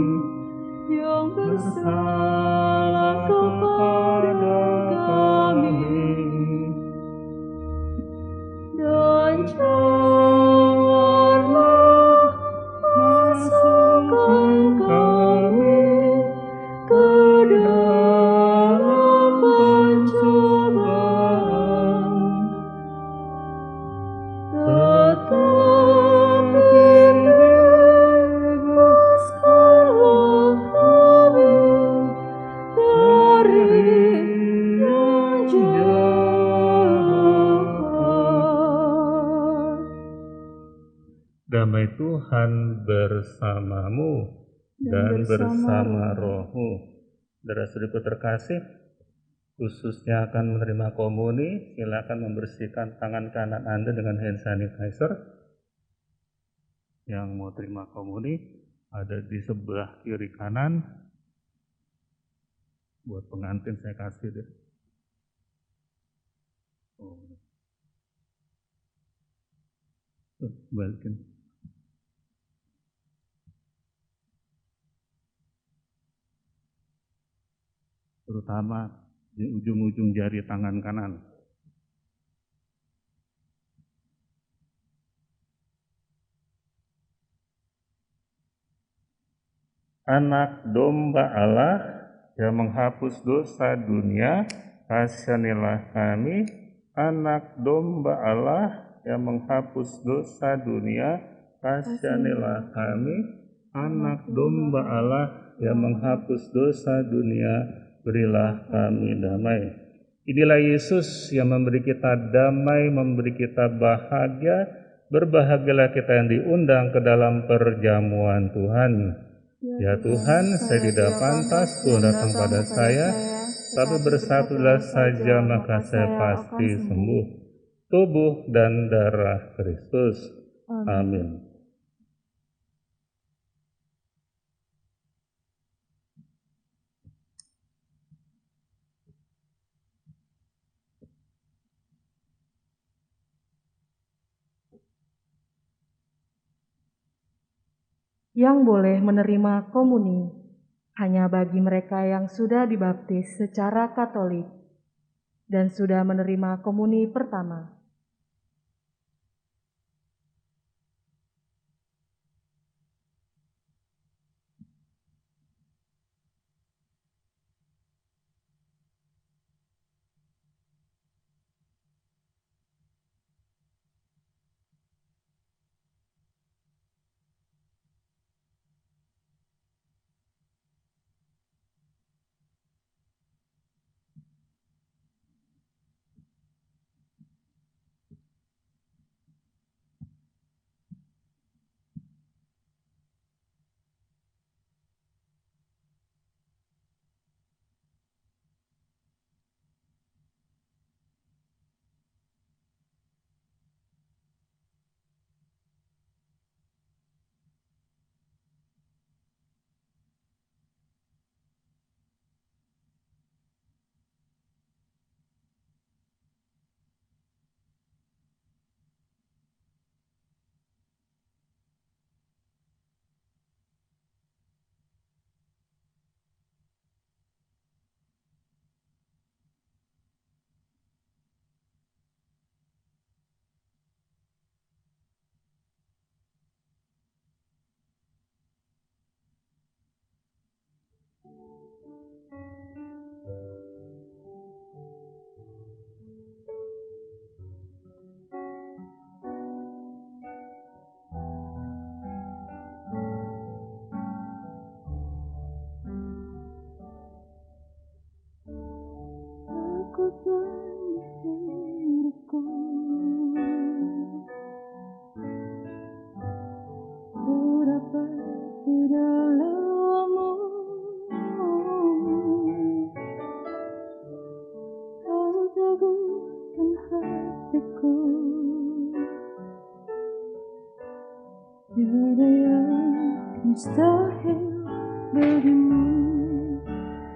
yang bersalah kepada kami. Dan janganlah masukkan kami ke dalam pencobaan, tetapi bebaskanlah kami dari yang jahat. Damai Tuhan bersamamu dan bersama rohmu. Saudara-saudaraku terkasih, khususnya akan menerima komuni, silakan membersihkan tangan kanan Anda dengan hand sanitizer. Yang mau terima komuni ada di sebelah kiri kanan. Buat pengantin saya kasih deh. Balikin. Terutama di ujung-ujung jari tangan kanan. Anak domba Allah yang menghapus dosa dunia, kasihanilah kami. Anak domba Allah yang menghapus dosa dunia, kasihanilah kami. Anak domba Allah yang menghapus dosa dunia, berilah kami damai. Inilah Yesus yang memberi kita damai, memberi kita bahagia. Berbahagialah kita yang diundang ke dalam perjamuan Tuhan. Ya Tuhan, saya tidak pantas Tuhan datang pada saya, tapi bersabdalah saja maka saya pasti sembuh. Tubuh dan darah Kristus. Amin. Yang boleh menerima komuni hanya bagi mereka yang sudah dibaptis secara Katolik dan sudah menerima komuni pertama.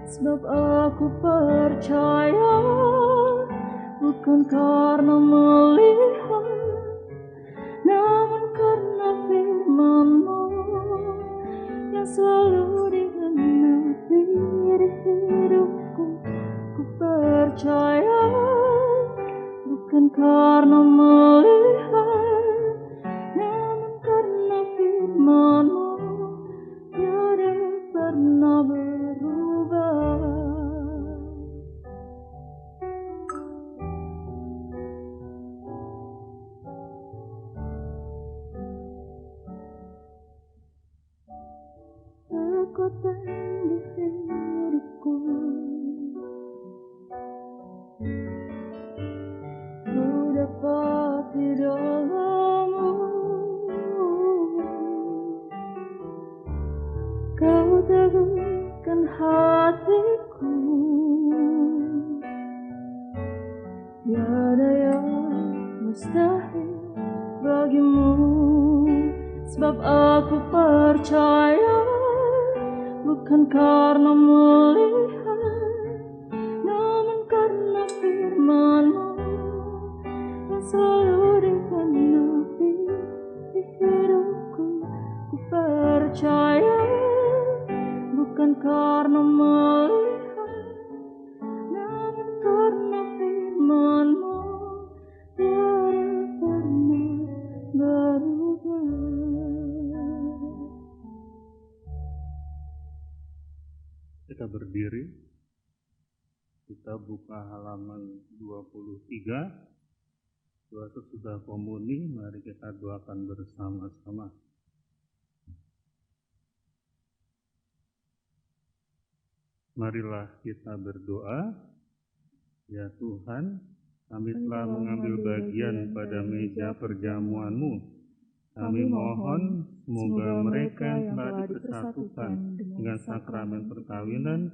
Sebab aku percaya bukan karena melihat, namun karena firman-Mu yang selalu digenapi di hidupku. Ku percaya bukan karena melihat, namun karena firman-Mu tiada pernah berubah. Kekuatan di hidupku, ku dapat di dalam-Mu. Kau teguhkan hatiku, tiada yang mustahil bagimu. Sebab aku percaya bukan karena melihat, namun karena firman-Mu yang selalu digenapi di hidupku. Ku percaya bukan karena melihat, namun karena firman-Mu tiada pernah berubah. Kita berdiri, kita buka halaman 23. Doa sesudah komuni, mari kita doakan bersama-sama. Marilah kita berdoa. Ya Tuhan, kami telah mengambil bagian pada meja perjamuan-Mu. Kami mohon semoga mereka yang telah dipersatukan dengan sakramen perkawinan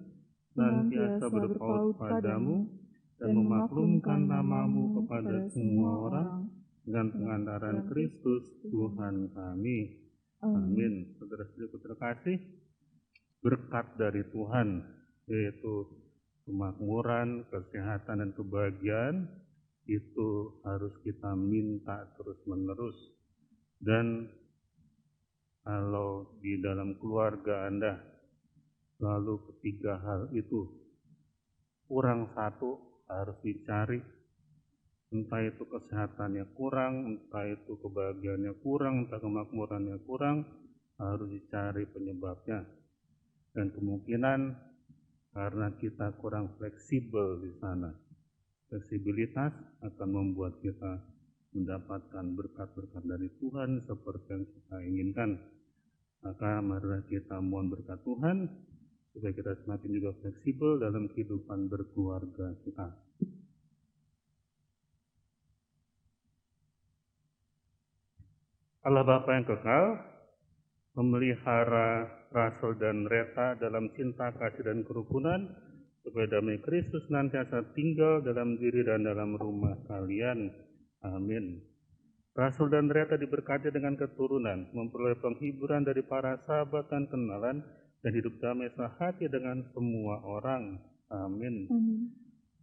senantiasa berpaut padamu dan memaklumkan nama-Mu kepada semua orang dengan pengantaran Kristus Tuhan kami. Amin. Saudara-saudaraku terkasih, berkat dari Tuhan, yaitu kemakmuran, kesehatan, dan kebahagiaan, itu harus kita minta terus-menerus. Dan kalau di dalam keluarga Anda selalu ketiga hal itu kurang satu, harus dicari. Entah itu kesehatannya kurang, entah itu kebahagiaannya kurang, entah kemakmurannya kurang, harus dicari penyebabnya. Dan kemungkinan karena kita kurang fleksibel di sana. Fleksibilitas akan membuat kita mendapatkan berkat-berkat dari Tuhan seperti yang kita inginkan. Maka marilah kita mohon berkat Tuhan supaya kita semakin juga fleksibel dalam kehidupan berkeluarga kita. Allah Bapa yang kekal, memelihara Rasul dan Reta dalam cinta, kasih, dan kerukunan, supaya damai Kristus senantiasa tinggal dalam diri dan dalam rumah kalian. Amin. Rasul dan Reta diberkati dengan keturunan, memperoleh penghiburan dari para sahabat dan kenalan, dan hidup damai sehati dengan semua orang. Amin.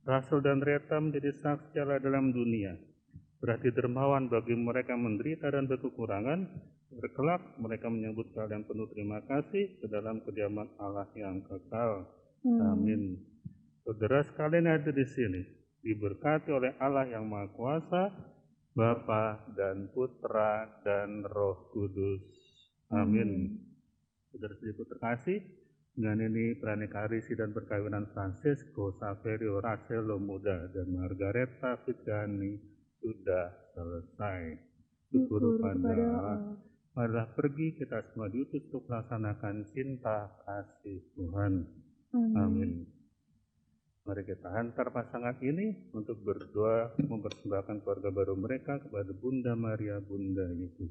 Rasul dan Reta menjadi saksi Allah dalam dunia, berarti dermawan bagi mereka menderita dan berkekurangan, berkelak mereka menyambut kalian penuh terima kasih ke dalam kediaman Allah yang kekal. Amin. Saudara sekalian yang ada di sini, diberkati oleh Allah yang Maha Kuasa, Bapa dan Putra dan Roh Kudus. Amin. Saudara-saudaraku terkasih, dengan ini pranikari dan perkawinan Francisco Saverio Racelo Muda dan Margareta Fitgani sudah selesai. Syukur pada Allah. Marilah pergi kita semua diutus untuk melaksanakan cinta kasih Tuhan. Amin. Mari kita hantar pasangan ini untuk berdoa mempersembahkan keluarga baru mereka kepada Bunda Maria, Bunda Yesus.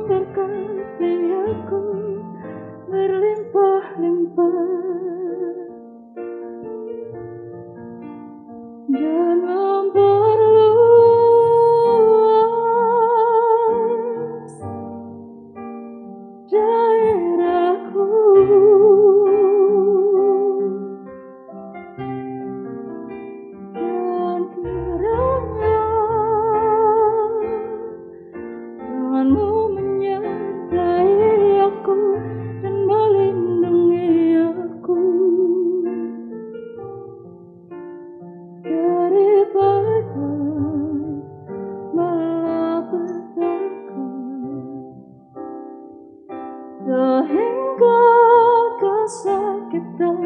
memberkati aku berlimpah-limpah dan memperluas daerahku. Dan kiranya tangan-Mu menyertai aku dan melindungi aku daripada malapetaka, sehingga kesakitan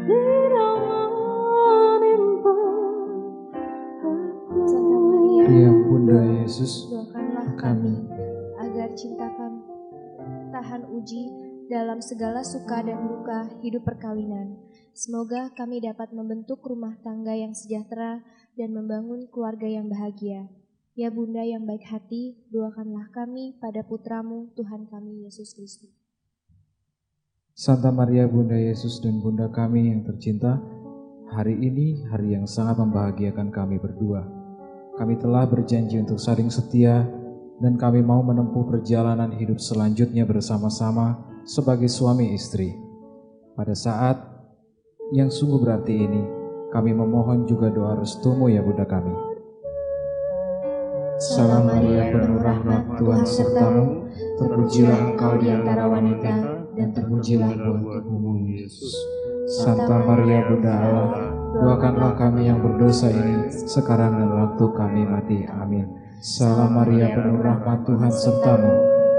tidak menimpa aku. Santa Maria, Yang Bunda Yesus, doakanlah kami agar cinta kami tahan uji dalam segala suka dan duka hidup perkawinan. Semoga kami dapat membentuk rumah tangga yang sejahtera dan membangun keluarga yang bahagia. Ya Bunda yang baik hati, doakanlah kami pada Putra-Mu, Tuhan kami Yesus Kristus. Santa Maria Bunda Yesus dan Bunda kami yang tercinta, hari ini hari yang sangat membahagiakan kami berdua. Kami telah berjanji untuk saling setia dan kami mau menempuh perjalanan hidup selanjutnya bersama-sama sebagai suami istri. Pada saat yang sungguh berarti ini, kami memohon juga doa restu-Mu ya Bunda kami. Salam Maria, penuh rahmat, Tuhan sertamu, terpujilah Engkau di antara wanita, dan terpujilah buah tubuhmu Yesus. Santa Maria Bunda Allah, doakanlah kami yang berdosa ini, sekarang dan waktu kami mati. Amin. Salam Maria, penuh rahmat, Tuhan sertamu,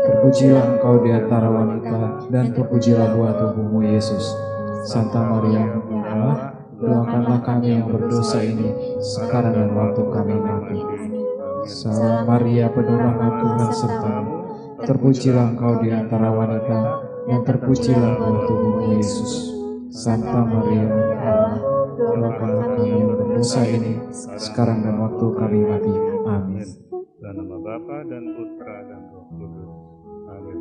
terpujilah Engkau di antara wanita, dan terpujilah buah tubuhmu Yesus. Santa Maria Bunda Allah, doakanlah kami yang berdosa ini, sekarang dan waktu kami mati. Salam Maria, penuh rahmat, Tuhan sertamu, terpujilah Engkau di antara wanita, dan terpujilah buah tubuhmu Yesus. Santa Maria Bunda Allah, doakanlah kami yang berdosa ini, sekarang dan waktu kami mati. Amin. Dalam nama Bapa dan Putra dan Roh Kudus. Amin.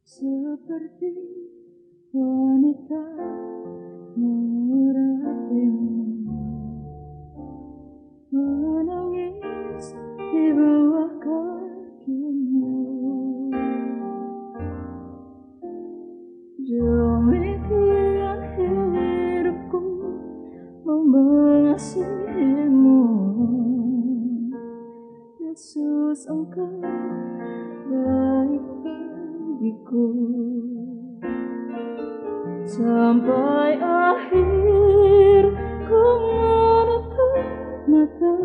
Seperti wanita merapimu, menangis di bawah kakimu. Demikian hidupku mengasihimu, Yesus, Engkau baik bagiku. Sampai akhir ku menutup mata,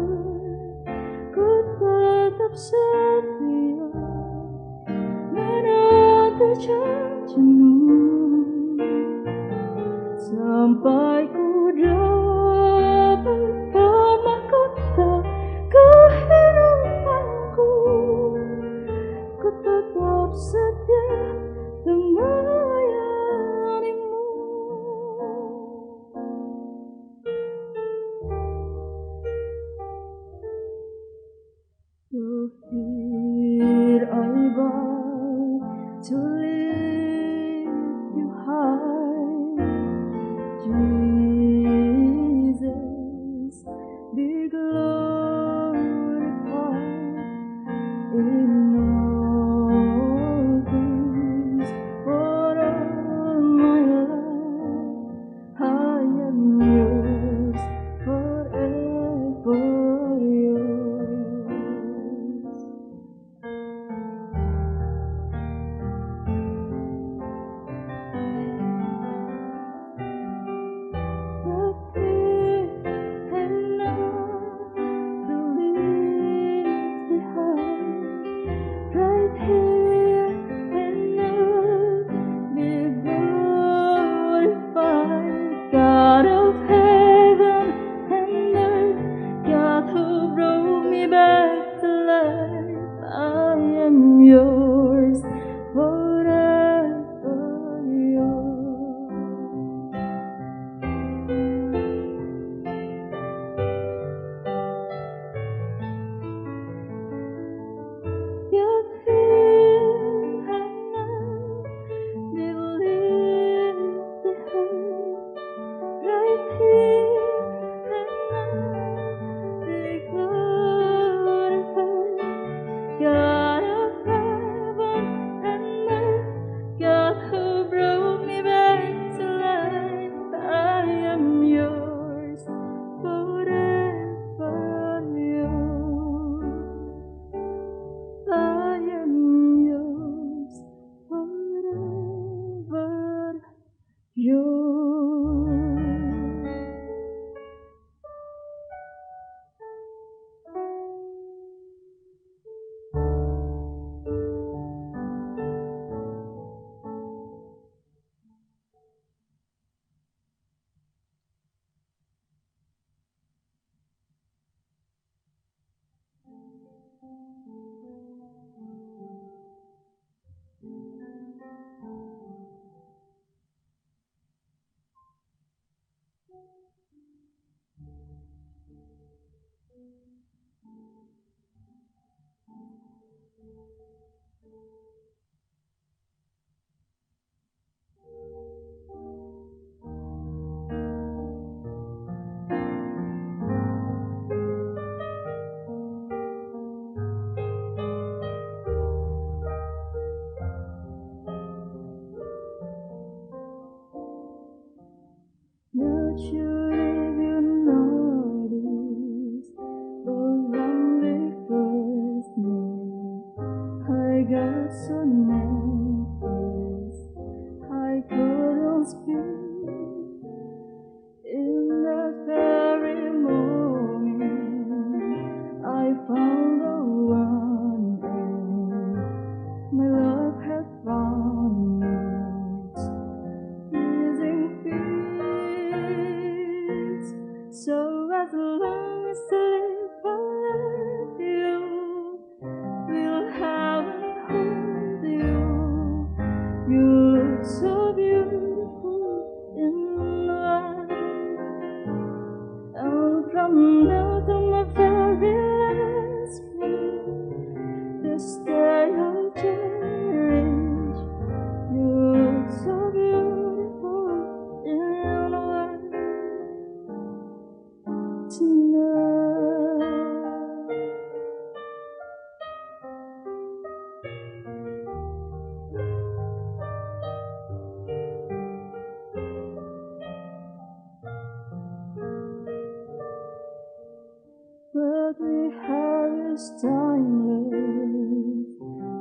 ku tetap setia menanti janjimu, sampai ku dapat as long as I live, I love you. Will have and hold you. You look so beautiful in light. And from now to my very last breath, this day I'll cherish. You look so beautiful in white tonight. What we have is timeless.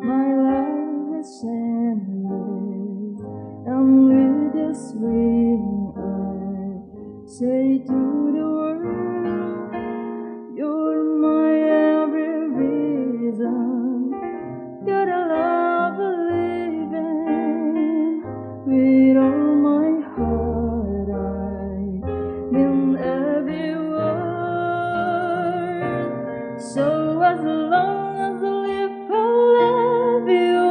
My life is endless. And with this ring I say to the world, you're my every reason. You're the love I live in. With all my heart I mean every word. So as long as I live, I'll love you.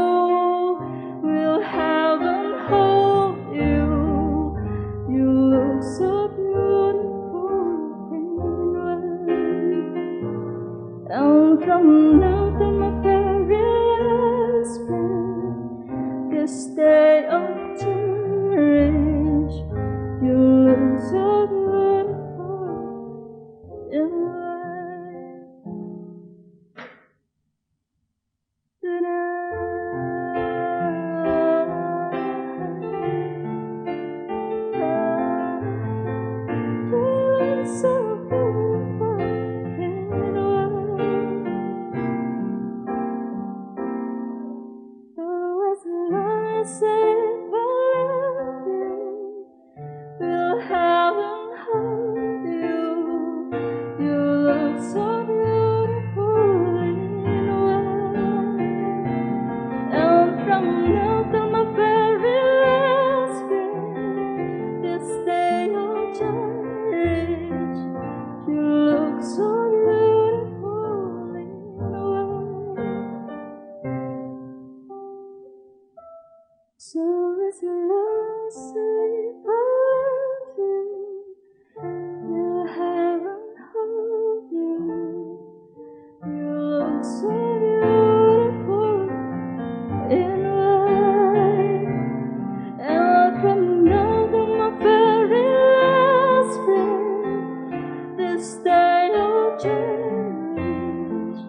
Will have and hold you. You look so beautiful in white. And from now to my very last breath, this day I'll cherish. You look so beautiful in white. So beautiful in white. And from now to my very last breath, this day I'll cherish. You look so beautiful in white. So as long as I love you, will have and hold you. You look so beautiful in white. And from now to my very last breath, this day I'll cherish.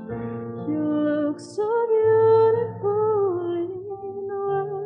You look so beautiful in white.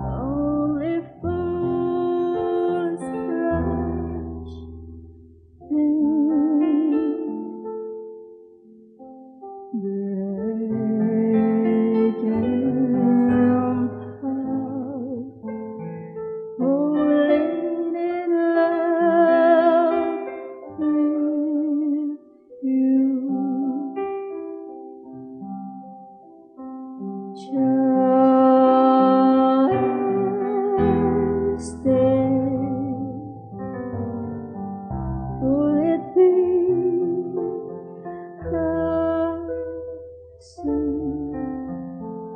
Only fools rush they can't help falling in love with you. Just stay. Will it be soon?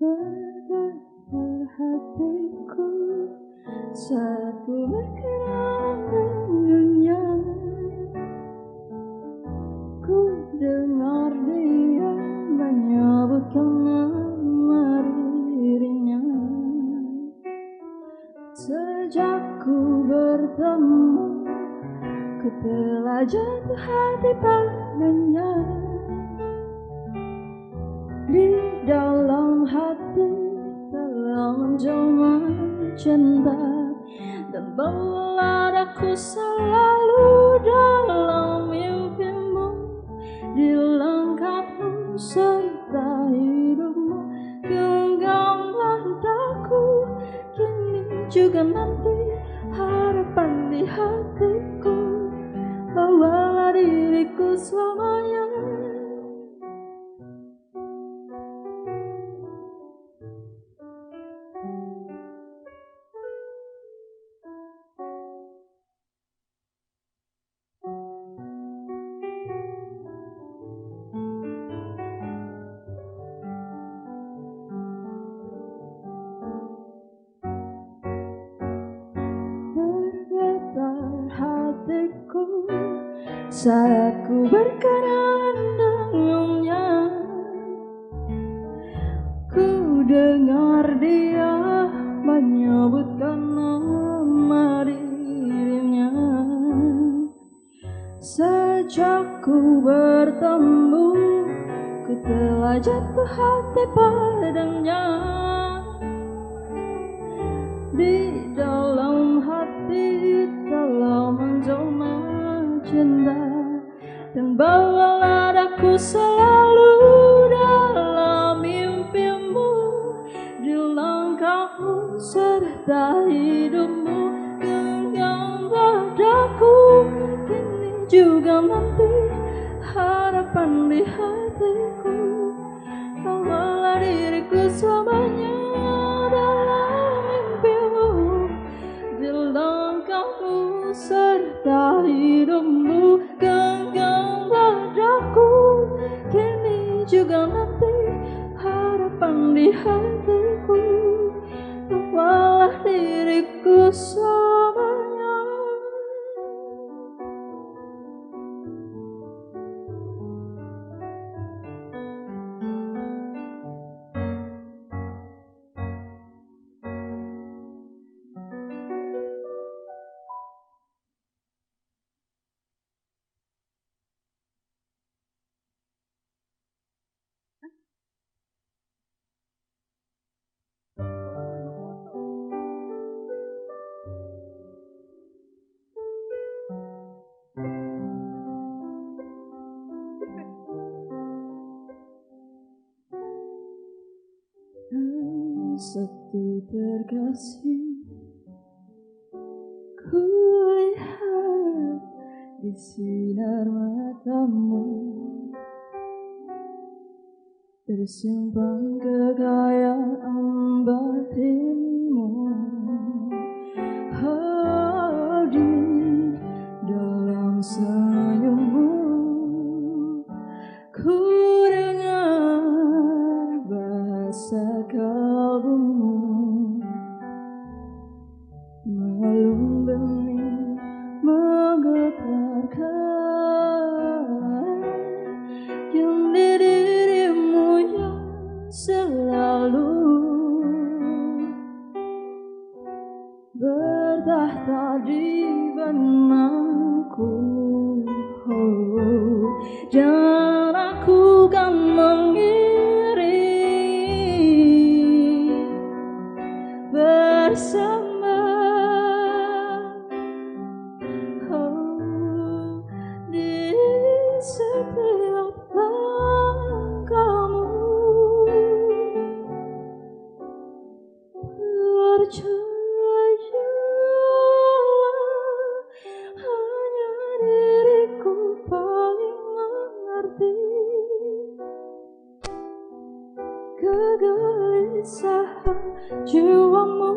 Bergetar hatiku saat ku berkenan dengannya. Ku dengar dia menyebutkan nama dirinya. Sejak ku bertemu, ku telah jatuh hati padanya. Di dalam hati telah menjelma cinta, dan bawalah aku selalu dalam mimpimu. Di langkahmu serta hidupmu, genggamlah daku kini juga nanti, harapan di hatiku. Bawalah diriku selamanya. Saat ku berkenan dengannya, ku dengar dia menyebutkan nama dirinya. Sejak ku bertemu, ku telah jatuh hati padanya. Di dalam hati telah menjelma cinta, dan bawalah aku selalu dalam mimpimu. Di langkahmu serta hidupmu, genggamlah daku kini juga nanti, harapan di hatiku. Bawalah diriku selamanya dalam mimpimu. Di langkahmu serta hidupmu, genggamlah daku kini juga nanti, harapan di hatiku. Bawalah diriku selamanya. Satu terkasih, ku lihat di sinar matamu tersimpan kekayaan batinmu. Oh, di dalam senyummu ku dengar bahasa kalbumu, melung benih menggetarkan yang di dirimu yang selalu bertahta di benakku. Oh, dan aku kan mengiring bersama. Oh, di setiap langkahmu, percayalah hanya diriku paling mengerti kegelisahan jiwamu,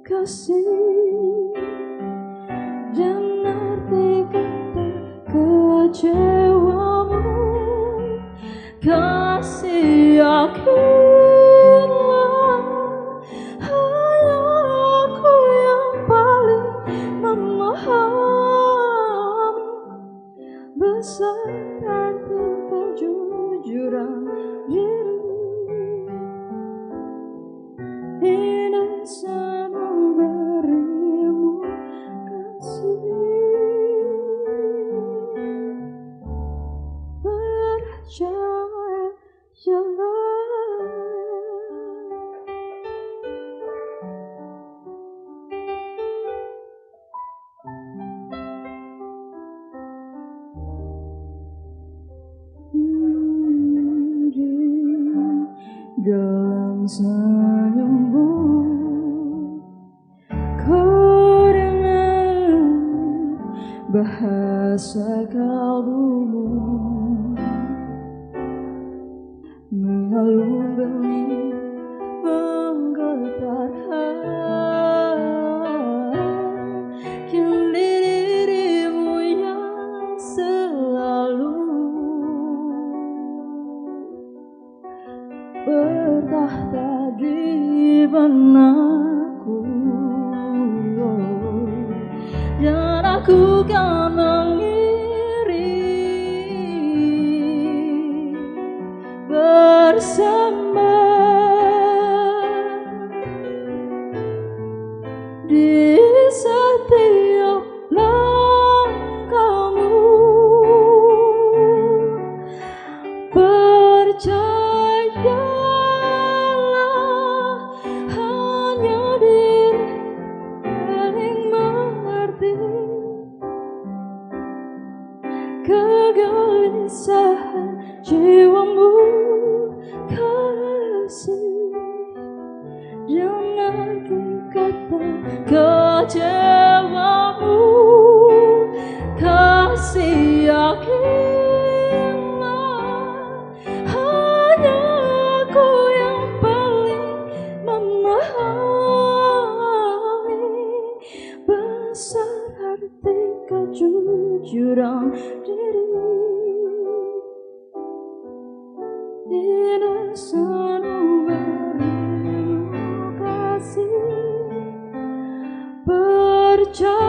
kasih. kasih yakinlah hanya aku yang paling memahami besar arti kejujuran diri. Ini semua berimu kasih, percaya jalan. Dalam senyummu kau dengar bahasa kalbumu, mengalun benih menggetar kini dirimu yang selalu bertahta di benakku, dan aku kan mengiring bersama di setiap langkahmu. Percayalah hanya diri paling mengerti kegelisahan jiwamu, kasih. Jangan kata kecewamu, kasih yakinlah hanya aku yang paling memahami besar arti kejujuran diri. Tidak selalu berimu kasih, percaya